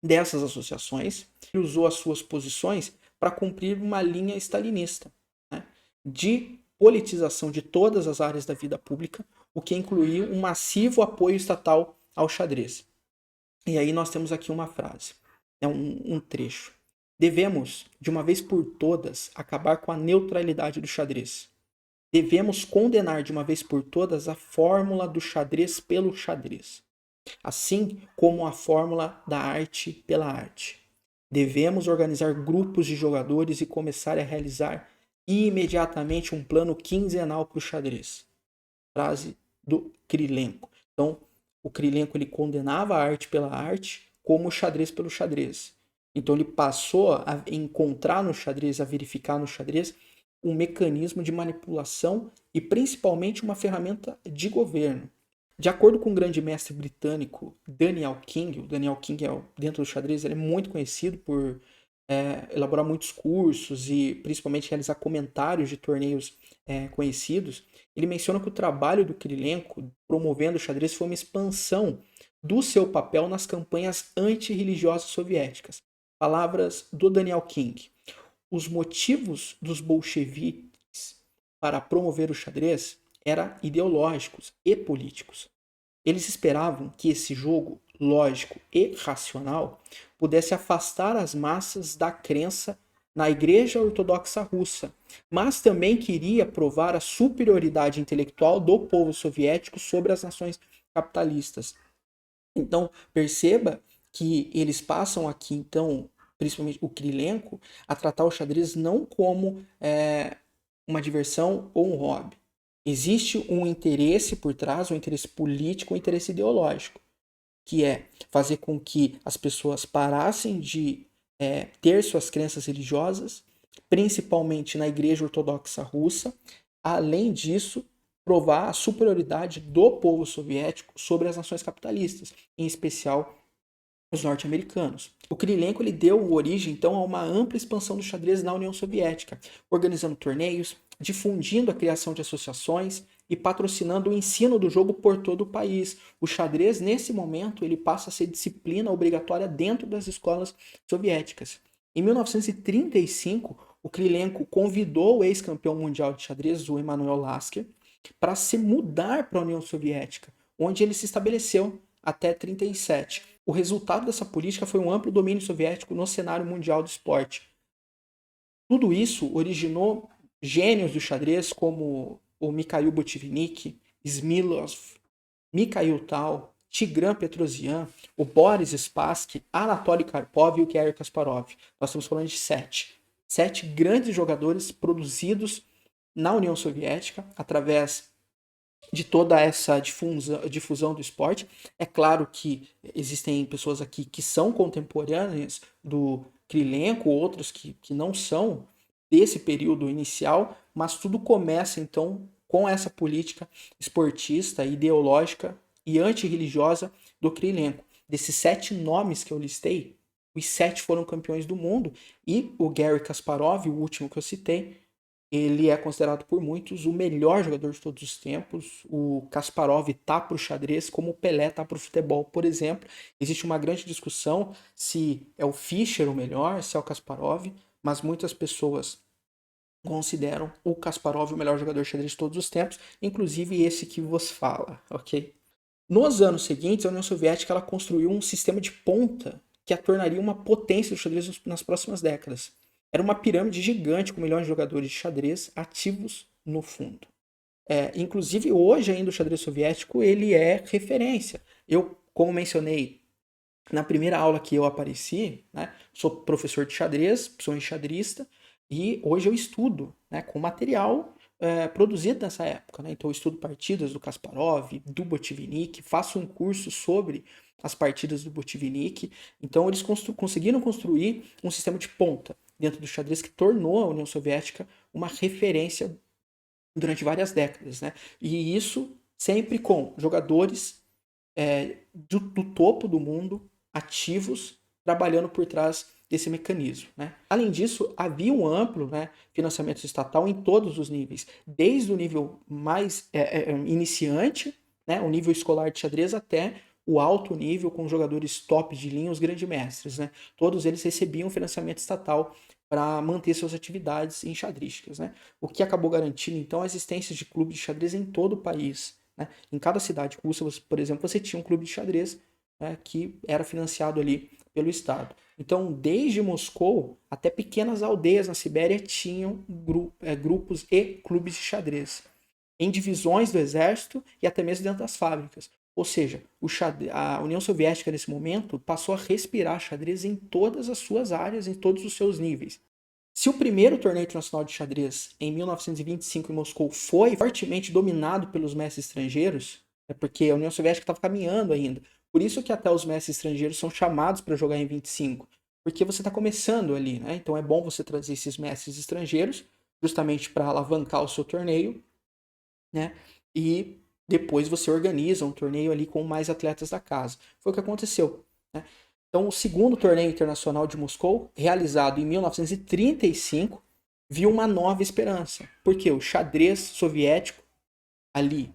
A: dessas associações. Ele usou as suas posições para cumprir uma linha stalinista, né, de politização de todas as áreas da vida pública, o que incluiu um massivo apoio estatal ao xadrez. E aí nós temos aqui uma frase, um trecho. Devemos, de uma vez por todas, acabar com a neutralidade do xadrez. Devemos condenar de uma vez por todas a fórmula do xadrez pelo xadrez, assim como a fórmula da arte pela arte. Devemos organizar grupos de jogadores e começar a realizar imediatamente um plano quinzenal para o xadrez. Frase do Krylenko. Então, o Krylenko ele condenava a arte pela arte, como o xadrez pelo xadrez. Então ele passou a encontrar no xadrez, a verificar no xadrez, um mecanismo de manipulação e principalmente uma ferramenta de governo. De acordo com o grande mestre britânico Daniel King, o Daniel King dentro do xadrez ele é muito conhecido por elaborar muitos cursos e principalmente realizar comentários de torneios conhecidos. Ele menciona que o trabalho do Krylenko promovendo o xadrez foi uma expansão do seu papel nas campanhas antirreligiosas soviéticas. Palavras do Daniel King. Os motivos dos bolcheviques para promover o xadrez eram ideológicos e políticos. Eles esperavam que esse jogo lógico e racional pudesse afastar as massas da crença na Igreja Ortodoxa Russa, mas também queria provar a superioridade intelectual do povo soviético sobre as nações capitalistas. Então, perceba que eles passam aqui, então, principalmente o Krylenko, a tratar o xadrez não como uma diversão ou um hobby. Existe um interesse por trás, um interesse político, um interesse ideológico, que é fazer com que as pessoas parassem de ter suas crenças religiosas, principalmente na Igreja Ortodoxa Russa. Além disso, provar a superioridade do povo soviético sobre as nações capitalistas, em especial os norte-americanos. O Krylenko ele deu origem então a uma ampla expansão do xadrez na União Soviética, organizando torneios, difundindo a criação de associações e patrocinando o ensino do jogo por todo o país. O xadrez, nesse momento, ele passa a ser disciplina obrigatória dentro das escolas soviéticas. Em 1935, o Krylenko convidou o ex-campeão mundial de xadrez, o Emanuel Lasker, para se mudar para a União Soviética, onde ele se estabeleceu até 1937. O resultado dessa política foi um amplo domínio soviético no cenário mundial do esporte. Tudo isso originou gênios do xadrez como o Mikhail Botvinnik, Smilov, Mikhail Tal, Tigran Petrosian, o Boris Spassky, Anatoly Karpov e o Garry Kasparov. Nós estamos falando de 7. 7 grandes jogadores produzidos na União Soviética através de toda essa difusão do esporte. É claro que existem pessoas aqui que são contemporâneas do Krylenko, outros que não são desse período inicial, mas tudo começa então com essa política esportista, ideológica e antirreligiosa do Krylenko. Desses 7 nomes que eu listei, os 7 foram campeões do mundo e o Garry Kasparov, o último que eu citei, ele é considerado por muitos o melhor jogador de todos os tempos. O Kasparov tá pro xadrez como o Pelé tá pro futebol, por exemplo. Existe uma grande discussão se é o Fischer o melhor, se é o Kasparov, mas muitas pessoas consideram o Kasparov o melhor jogador de xadrez de todos os tempos, inclusive esse que vos fala, ok? Nos anos seguintes, a União Soviética ela construiu um sistema de ponta que a tornaria uma potência do xadrez nas próximas décadas. Era uma pirâmide gigante com milhões de jogadores de xadrez ativos no fundo. Inclusive, hoje ainda o xadrez soviético ele é referência. Eu, como mencionei na primeira aula que eu apareci, né, sou professor de xadrez, sou enxadrista, e hoje eu estudo, né, com material produzido nessa época. Né? Então eu estudo partidas do Kasparov, do Botvinnik, faço um curso sobre as partidas do Botvinnik. Então eles conseguiram construir um sistema de ponta dentro do xadrez que tornou a União Soviética uma referência durante várias décadas. Né? E isso sempre com jogadores do topo do mundo, ativos, trabalhando por trás desse mecanismo. Né? Além disso, havia um amplo financiamento estatal em todos os níveis, desde o nível mais iniciante, né, o nível escolar de xadrez, até o alto nível com jogadores top de linha, os grandes mestres. Né? Todos eles recebiam financiamento estatal para manter suas atividades enxadrísticas. Né? O que acabou garantindo, então, a existência de clubes de xadrez em todo o país. Né? Em cada cidade russa, por exemplo, você tinha um clube de xadrez que era financiado ali pelo Estado. Então, desde Moscou até pequenas aldeias na Sibéria tinham grupos e clubes de xadrez, em divisões do exército e até mesmo dentro das fábricas. Ou seja, a União Soviética, nesse momento, passou a respirar xadrez em todas as suas áreas, em todos os seus níveis. Se o primeiro torneio internacional de xadrez, em 1925, em Moscou, foi fortemente dominado pelos mestres estrangeiros, é porque a União Soviética estava caminhando ainda. Por isso que até os mestres estrangeiros são chamados para jogar em 25, porque você está começando ali, né? Então é bom você trazer esses mestres estrangeiros, justamente para alavancar o seu torneio, né? E depois você organiza um torneio ali com mais atletas da casa. Foi o que aconteceu, né? Então, o segundo torneio internacional de Moscou, realizado em 1935, viu uma nova esperança. Porque o xadrez soviético, ali,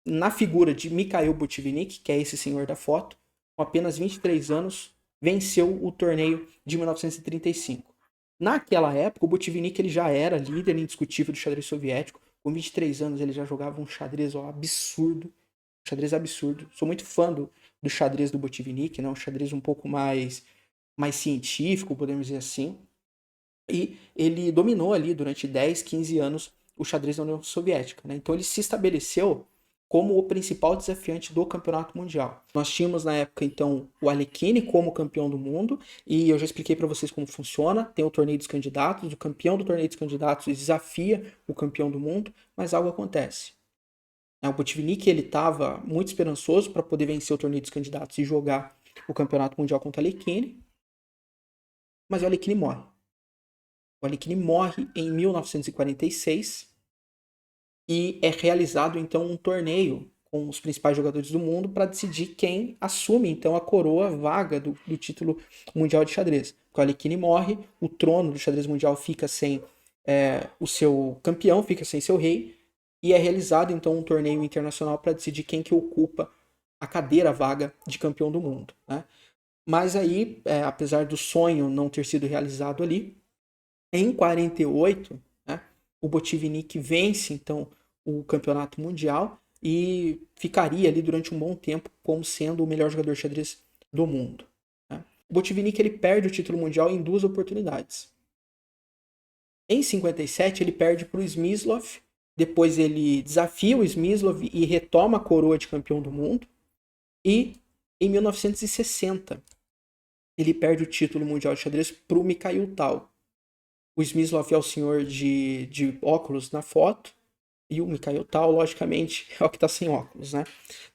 A: na figura de Mikhail Botvinnik, que é esse senhor da foto, com apenas 23 anos, venceu o torneio de 1935. Naquela época, o Botvinnik ele já era líder indiscutível do xadrez soviético. Com 23 anos, ele já jogava um xadrez absurdo. Um xadrez absurdo. Sou muito fã do xadrez do Botvinnik, né? Um xadrez um pouco mais científico, podemos dizer assim. E ele dominou ali durante 10, 15 anos o xadrez da União Soviética. Né? Então ele se estabeleceu como o principal desafiante do campeonato mundial. Nós tínhamos na época, então, o Alekhine como campeão do mundo, e eu já expliquei para vocês como funciona. Tem o torneio dos candidatos, o campeão do torneio dos candidatos desafia o campeão do mundo, mas algo acontece. O Botvinnik estava muito esperançoso para poder vencer o torneio dos candidatos e jogar o campeonato mundial contra o Alekhine, mas o Alekhine morre. O Alekhine morre em 1946 e é realizado então um torneio com os principais jogadores do mundo para decidir quem assume então a coroa vaga do título mundial de xadrez. Porque o Alekhine morre, o trono do xadrez mundial fica sem o seu campeão fica sem seu rei, e é realizado então um torneio internacional para decidir quem que ocupa a cadeira vaga de campeão do mundo, né? Mas aí, apesar do sonho não ter sido realizado ali, em 48, né, o Botvinnik vence então o campeonato mundial e ficaria ali durante um bom tempo como sendo o melhor jogador de xadrez do mundo, né? O Botvinnik ele perde o título mundial em 2 oportunidades. Em 57 ele perde para o Smyslov, depois ele desafia o Smyslov e retoma a coroa de campeão do mundo. E em 1960 ele perde o título mundial de xadrez para o Mikhail Tal. O Smyslov é o senhor de óculos na foto, e o Mikhail Tal, logicamente, é o que está sem óculos, né?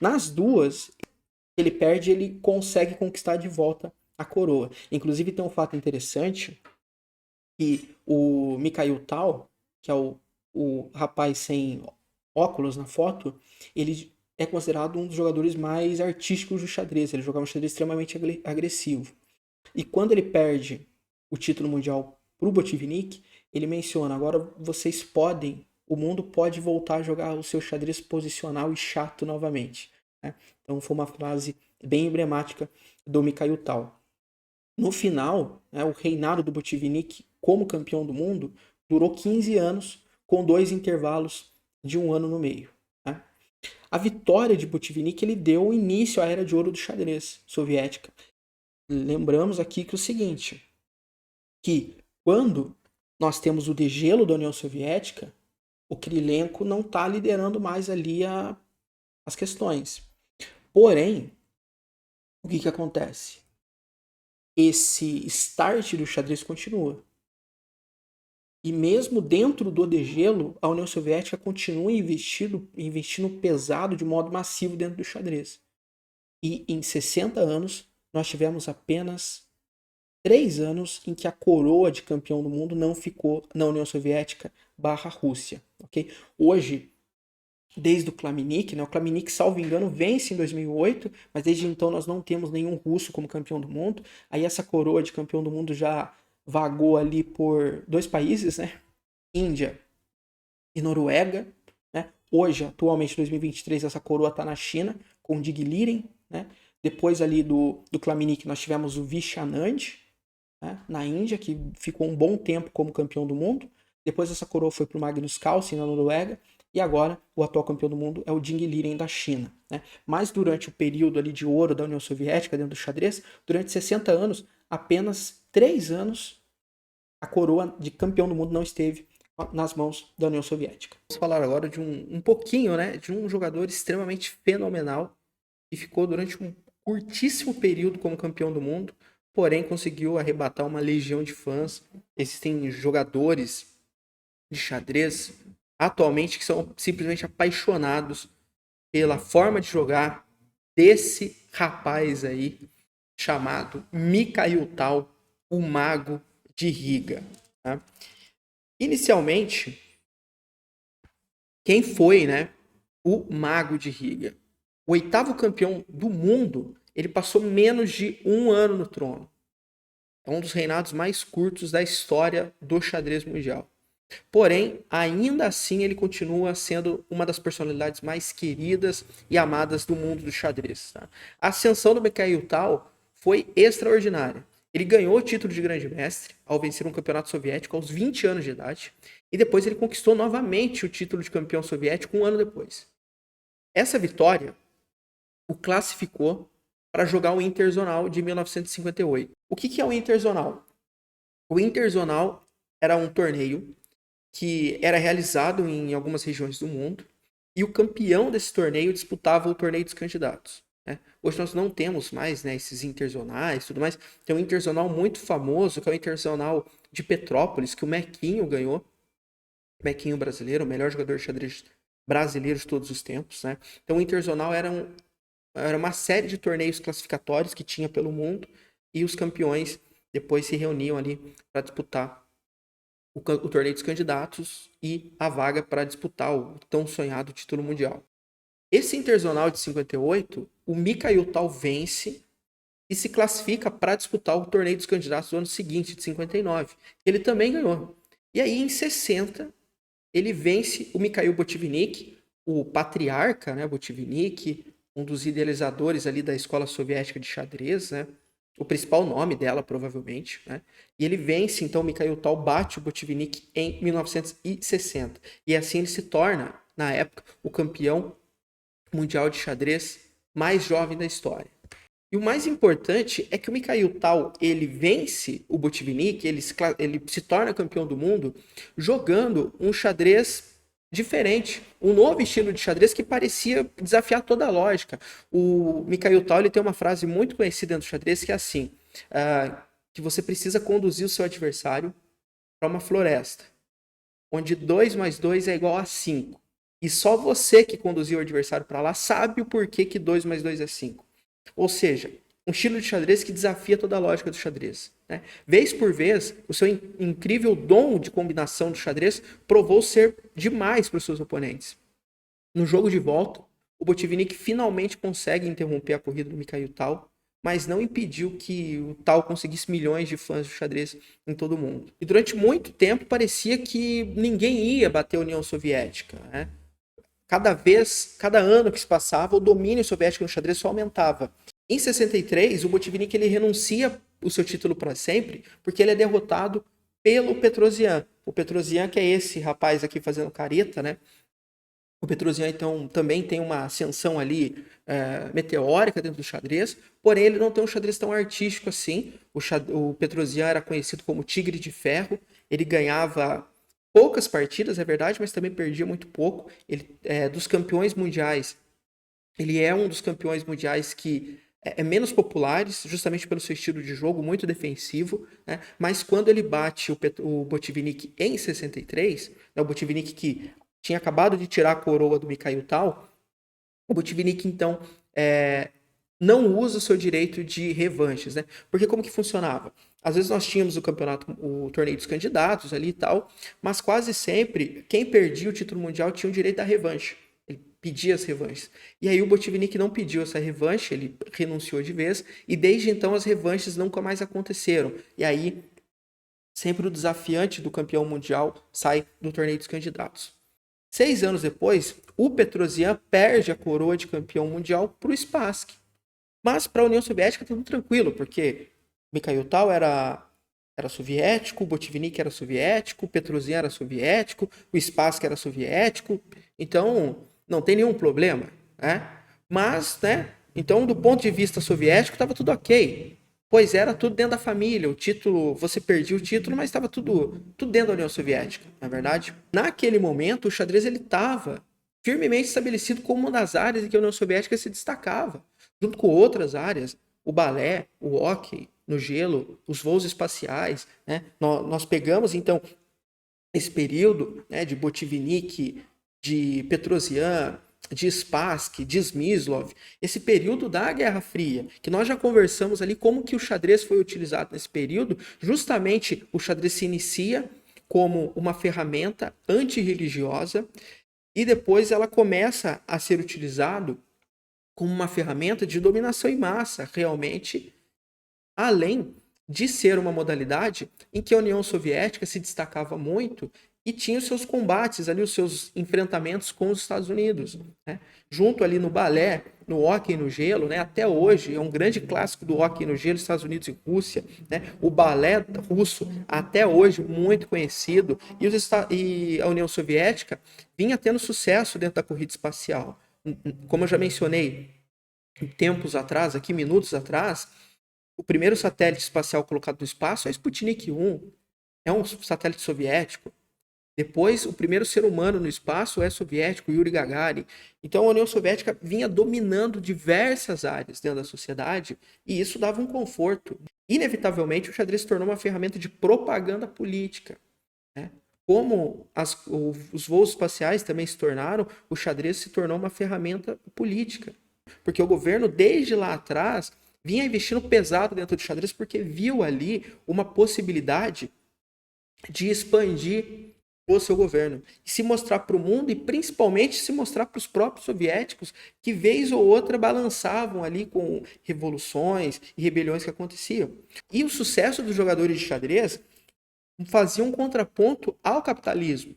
A: Nas duas, ele perde, ele consegue conquistar de volta a coroa. Inclusive tem um fato interessante, que o Mikhail Tal, que é o rapaz sem óculos na foto, ele é considerado um dos jogadores mais artísticos do xadrez. Ele jogava um xadrez extremamente agressivo. E quando ele perde o título mundial para o Botvinnik, ele menciona: agora vocês podem, o mundo pode voltar a jogar o seu xadrez posicional e chato novamente, né? Então foi uma frase bem emblemática do Mikhail Tal. No final, né, o reinado do Botvinnik como campeão do mundo durou 15 anos, com 2 intervalos de um ano no meio, né? A vitória de Botvinnik ele deu início à era de ouro do xadrez soviética. Lembramos aqui que o seguinte, que quando nós temos o degelo da União Soviética, o Kirilenko não está liderando mais ali as questões. Porém, o que acontece? Esse start do xadrez continua. E mesmo dentro do degelo, a União Soviética continua investindo pesado de modo massivo dentro do xadrez. E em 60 anos, nós tivemos apenas 3 anos em que a coroa de campeão do mundo não ficou na União Soviética barra Rússia. Okay? Hoje, desde o Klamnik, né? O Klamnik, salvo engano, vence em 2008, mas desde então nós não temos nenhum russo como campeão do mundo. Aí essa coroa de campeão do mundo já vagou ali por 2 países, né? Índia e Noruega, né? Hoje, atualmente, em 2023, essa coroa está na China, com o Dig Liren, né? Depois ali do Klamnik nós tivemos o Vishanand, né? Na Índia, que ficou um bom tempo como campeão do mundo. Depois essa coroa foi para o Magnus Carlsen, na Noruega. E agora o atual campeão do mundo é o Ding Liren da China, né? Mas durante o período ali de ouro da União Soviética, dentro do xadrez, durante 60 anos, apenas 3 anos a coroa de campeão do mundo não esteve nas mãos da União Soviética. Vamos falar agora de um pouquinho, né, de um jogador extremamente fenomenal que ficou durante um curtíssimo período como campeão do mundo, porém conseguiu arrebatar uma legião de fãs. Existem jogadores de xadrez atualmente que são simplesmente apaixonados pela forma de jogar desse rapaz aí chamado Mikhail Tal, o Mago de Riga, tá? Inicialmente, quem foi, né, o Mago de Riga? O 8º campeão do mundo, ele passou menos de 1 ano no trono. É um dos reinados mais curtos da história do xadrez mundial. Porém, ainda assim, ele continua sendo uma das personalidades mais queridas e amadas do mundo do xadrez. Tá? A ascensão do Mikhail Tal foi extraordinária. Ele ganhou o título de grande mestre ao vencer um campeonato soviético aos 20 anos de idade. E depois ele conquistou novamente o título de campeão soviético 1 ano depois. Essa vitória o classificou para jogar o Interzonal de 1958. O que é o Interzonal? O Interzonal era um torneio que era realizado em algumas regiões do mundo, e o campeão desse torneio disputava o torneio dos candidatos, né? Hoje nós não temos mais, né, esses interzonais e tudo mais. Tem um interzonal muito famoso, que é o Interzonal de Petrópolis, que o Mequinho ganhou. O Mequinho brasileiro, o melhor jogador de xadrez brasileiro de todos os tempos, né? Então o Interzonal era uma série de torneios classificatórios que tinha pelo mundo, e os campeões depois se reuniam ali para disputar o torneio dos candidatos e a vaga para disputar o tão sonhado título mundial. Esse Interzonal de 58, o Mikhail Tal vence e se classifica para disputar o torneio dos candidatos do ano seguinte, de 59. Ele também ganhou. E aí, em 60, ele vence o Mikhail Botvinnik, o patriarca, né, Botvinnik, um dos idealizadores ali da escola soviética de xadrez, né, o principal nome dela, provavelmente, né, e ele vence, então, o Mikhail Tal bate o Botvinnik em 1960, e assim ele se torna, na época, o campeão mundial de xadrez mais jovem da história. E o mais importante é que o Mikhail Tal, ele vence o Botvinnik, ele se torna campeão do mundo jogando um xadrez diferente, um novo estilo de xadrez que parecia desafiar toda a lógica. O Mikhail Tal, ele tem uma frase muito conhecida dentro do xadrez que é assim, que você precisa conduzir o seu adversário para uma floresta, onde 2 mais 2 é igual a 5. E só você que conduziu o adversário para lá sabe o porquê que 2 mais 2 é 5. Ou seja, um estilo de xadrez que desafia toda a lógica do xadrez. Né? Vez por vez, o seu incrível dom de combinação do xadrez provou ser demais para os seus oponentes. No jogo de volta, o Botvinnik finalmente consegue interromper a corrida do Mikhail Tal, mas não impediu que o Tal conseguisse milhões de fãs de xadrez em todo o mundo. E durante muito tempo parecia que ninguém ia bater a União Soviética. Né? Cada ano que se passava, o domínio soviético no xadrez só aumentava. Em 63, o Botvinnik ele renuncia o seu título para sempre, porque ele é derrotado pelo Petrosian. O Petrosian, que é esse rapaz aqui fazendo careta, né? O Petrosian, então, também tem uma ascensão ali meteórica dentro do xadrez, porém ele não tem um xadrez tão artístico assim. O Petrosian era conhecido como Tigre de Ferro, ele ganhava poucas partidas, é verdade, mas também perdia muito pouco. Ele, dos campeões mundiais, ele é um dos campeões mundiais que é menos populares, justamente pelo seu estilo de jogo muito defensivo, né? Mas quando ele bate o Botvinnik em 63, né, o Botvinnik que tinha acabado de tirar a coroa do Mikhail Tal, o Botvinnik, então, não usa o seu direito de revanches, né? Porque como que funcionava? Às vezes nós tínhamos o torneio dos candidatos ali e tal, mas quase sempre quem perdia o título mundial tinha o direito da revanche. Ele pedia as revanches. E aí o Botvinnik não pediu essa revanche, ele renunciou de vez, e desde então as revanches nunca mais aconteceram. E aí sempre o desafiante do campeão mundial sai do torneio dos candidatos. 6 anos depois, o Petrosian perde a coroa de campeão mundial para o Spassky. Mas para a União Soviética tá tudo tranquilo, porque Mikhail Tal era soviético, o Botvinnik era soviético, o Petrosian era soviético, o Spassky era soviético, então não tem nenhum problema, né? Mas, né? Então, do ponto de vista soviético, estava tudo ok. Pois era tudo dentro da família, o título, você perdia o título, mas estava tudo dentro da União Soviética, na é verdade. Naquele momento, o xadrez ele estava firmemente estabelecido como uma das áreas em que a União Soviética se destacava, junto com outras áreas, o balé, o hóquei no gelo, os voos espaciais, né? Nós pegamos então esse período, né, de Botvinnik, de Petrosian, de Spassky, de Smyslov, esse período da Guerra Fria, que nós já conversamos ali como que o xadrez foi utilizado nesse período. Justamente o xadrez se inicia como uma ferramenta antirreligiosa e depois ela começa a ser utilizado como uma ferramenta de dominação em massa, realmente, além de ser uma modalidade em que a União Soviética se destacava muito e tinha os seus combates ali, os seus enfrentamentos com os Estados Unidos, né? Junto ali no balé, no hóquei no gelo, né? Até hoje é um grande clássico do hóquei no gelo, Estados Unidos e Rússia, né? O balé russo até hoje muito conhecido e a União Soviética vinha tendo sucesso dentro da corrida espacial. Como eu já mencionei tempos atrás, aqui minutos atrás, o primeiro satélite espacial colocado no espaço é Sputnik 1, é um satélite soviético. Depois, o primeiro ser humano no espaço é soviético, Yuri Gagarin. Então, a União Soviética vinha dominando diversas áreas dentro da sociedade e isso dava um conforto. Inevitavelmente, o xadrez se tornou uma ferramenta de propaganda política, né? Como os voos espaciais também se tornaram, o xadrez se tornou uma ferramenta política. Porque o governo, desde lá atrás, vinha investindo pesado dentro do xadrez porque viu ali uma possibilidade de expandir o seu governo e se mostrar para o mundo e principalmente se mostrar para os próprios soviéticos que vez ou outra balançavam ali com revoluções e rebeliões que aconteciam. E o sucesso dos jogadores de xadrez fazia um contraponto ao capitalismo.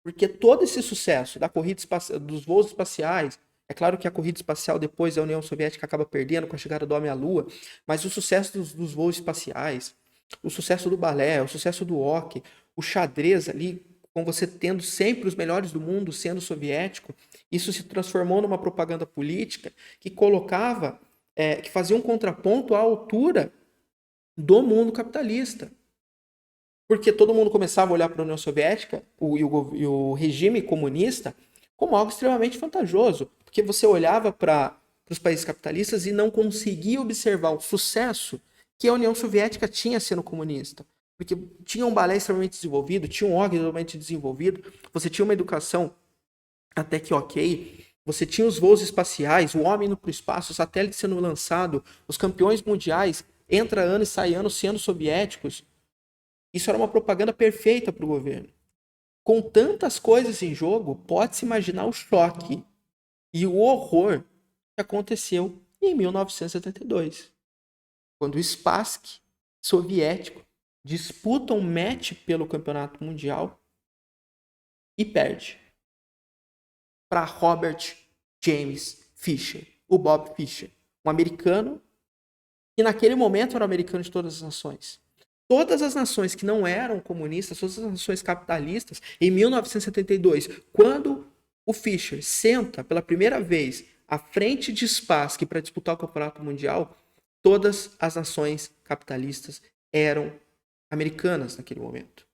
A: Porque todo esse sucesso da corrida dos voos espaciais, é claro que a corrida espacial depois a União Soviética acaba perdendo com a chegada do homem à Lua, mas o sucesso dos voos espaciais, o sucesso do balé, o sucesso do hóquei, o xadrez ali, com você tendo sempre os melhores do mundo sendo soviético, isso se transformou numa propaganda política que colocava, que fazia um contraponto à altura do mundo capitalista. Porque todo mundo começava a olhar para a União Soviética e o regime comunista como algo extremamente vantajoso. Porque você olhava para os países capitalistas e não conseguia observar o sucesso que a União Soviética tinha sendo comunista. Porque tinha um balé extremamente desenvolvido, tinha um órgão extremamente desenvolvido, você tinha uma educação até que ok, você tinha os voos espaciais, o homem indo para o espaço, o satélite sendo lançado, os campeões mundiais, entra ano e sai ano sendo soviéticos. Isso era uma propaganda perfeita para o governo. Com tantas coisas em jogo, pode-se imaginar o choque e o horror que aconteceu em 1972, quando o Spassky soviético disputa um match pelo campeonato mundial e perde para Robert James Fischer, o Bob Fischer, um americano que naquele momento era o americano de todas as nações. Todas as nações que não eram comunistas, todas as nações capitalistas, em 1972, quando o Fischer senta pela primeira vez à frente de Spassky para disputar o campeonato mundial, todas as nações capitalistas eram americanas naquele momento.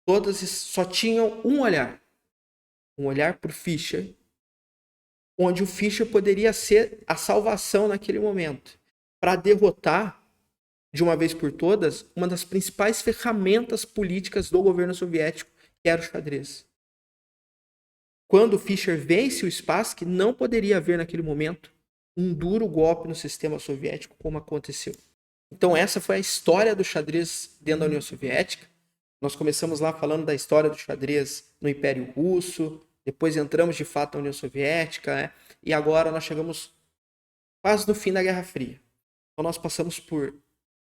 A: Todas só tinham um olhar por Fischer, onde o Fischer poderia ser a salvação naquele momento, para derrotar de uma vez por todas, uma das principais ferramentas políticas do governo soviético, que era o xadrez. Quando Fischer vence o Spassky, não poderia haver naquele momento um duro golpe no sistema soviético como aconteceu. Então essa foi a história do xadrez dentro da União Soviética. Nós começamos lá falando da história do xadrez no Império Russo, depois entramos de fato na União Soviética, né? E agora nós chegamos quase no fim da Guerra Fria. Então nós passamos por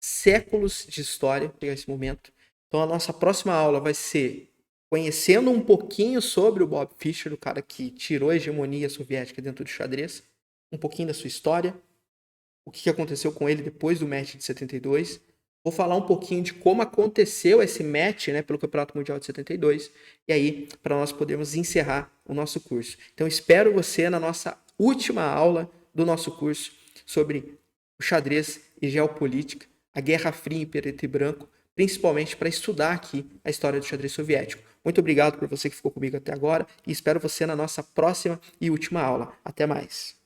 A: séculos de história, pegar esse momento. Então a nossa próxima aula vai ser conhecendo um pouquinho sobre o Bob Fischer, o cara que tirou a hegemonia soviética dentro do xadrez, um pouquinho da sua história, o que aconteceu com ele depois do match de 72. Vou falar um pouquinho de como aconteceu esse match, né, pelo Campeonato Mundial de 72, e aí para nós podermos encerrar o nosso curso. Então espero você na nossa última aula do nosso curso sobre o xadrez e geopolítica, a Guerra Fria em preto e branco, principalmente para estudar aqui a história do xadrez soviético. Muito obrigado por você que ficou comigo até agora e espero você na nossa próxima e última aula. Até mais!